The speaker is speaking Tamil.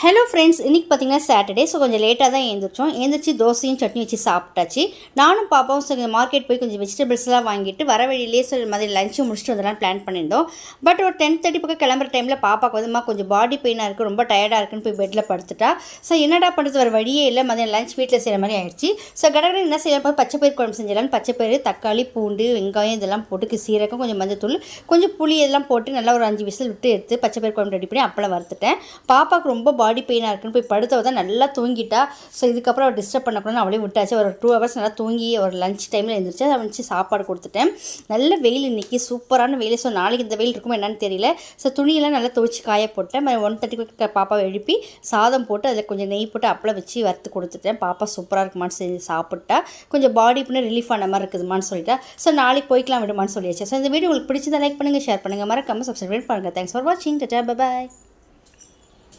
ஹலோ ஃப்ரெண்ட்ஸ், இன்றைக்கி பார்த்தீங்கன்னா சாட்டர்டே. ஸோ கொஞ்சம் லேட்டாக தான் எழுந்திரிச்சோம். எழுந்திரிச்சு தோசையும் சட்னி வச்சு சாப்பிட்டாச்சு. நானும் பாப்பாவும் கொஞ்சம் மார்க்கெட் போய் கொஞ்சம் வெஜிடபிள்ஸ்லாம் வாங்கிட்டு வர வழியிலே ஸோ மாதிரி லஞ்சு முடிச்சுட்டு வந்துடலாம் பிளான் பண்ணியிருந்தோம். பட் ஒரு 10:30 பக்கம் கிளம்புற டைமில் பாப்பாவுக்கு வந்து கொஞ்சம் பாடி பெயினாக இருக்குது, ரொம்ப டயர்டாக இருக்குன்னு போய் பெட்டில் படுத்துட்டா. ஸோ என்னடா பண்ணுறது, வர வழியே இல்லை. மதியம் லஞ்ச் வீட்டில் செய்கிற மாதிரி ஆயிடுச்சு. ஸோ கடற்கரை என்ன செய்யலாம், பச்சைப்பயிர் குழம்பு செஞ்சிடலான்னு பச்சைப்பயிறு, தக்காளி, பூண்டு, வெங்காயம் இதெல்லாம் போட்டு சீரகம், கொஞ்சம் மஞ்சத்தூள், கொஞ்சம் புளி இதெல்லாம் போட்டு நல்லா ஒரு 5 விசில் விட்டு எடுத்து பச்சைப்பயிர் குழம்பு ரெடி பண்ணி அப்பளம் வறுத்துட்டேன். பாப்பாவுக்கு ரொம்ப பாடி பெயினாக இருக்குன்னு போய் படுத்தவ தான் நல்லா தூங்கிட்டா. ஸோ இதுக்கப்புறம் அவர் டிஸ்டர்ப் பண்ணக்கூடாது அவளே விட்டாச்சு. ஒரு 2 ஹவர்ஸ் நல்லா தூங்கி ஒரு லஞ்ச் டைமில் எழுந்திரிச்சு அதை வச்சு சாப்பாடு கொடுத்துட்டேன். நல்ல வெயில் இன்றைக்கி, சூப்பரான வெயில். ஸோ நாளைக்கு இந்த வெயில் இருக்குமோ என்னன்னு தெரியல. ஸோ துணியெல்லாம் நல்லா துவைச்சி காய போட்டேன். 1:30 பாப்பாவை எழுப்பி சாதம் போட்டு அதில் கொஞ்சம் நெய் போட்டு அப்பளம் வச்சு வறுத்து கொடுத்துட்டேன். பாப்பா சூப்பராக இருக்குமான்னு செஞ்சு சாப்பிட்டா. கொஞ்சம் பாடி பண்ண ரிலீஃப் ஆன மாதிரி இருக்குதுமான்னு சொல்லிட்டா. ஸோ நாளைக்கு போய்க்கலாம் விடுமான்னு சொல்லியாச்சு. ஸோ இந்த வீடியோ உங்களுக்கு பிடிச்சதை லைக் பண்ணுங்கள், ஷேர் பண்ணுங்கள், மறக்காமல் சப்ஸ்கிரைப் பண்ணுங்கள். தேங்க்ஸ் ஃபார் வாட்சிங். Tata, bye bye.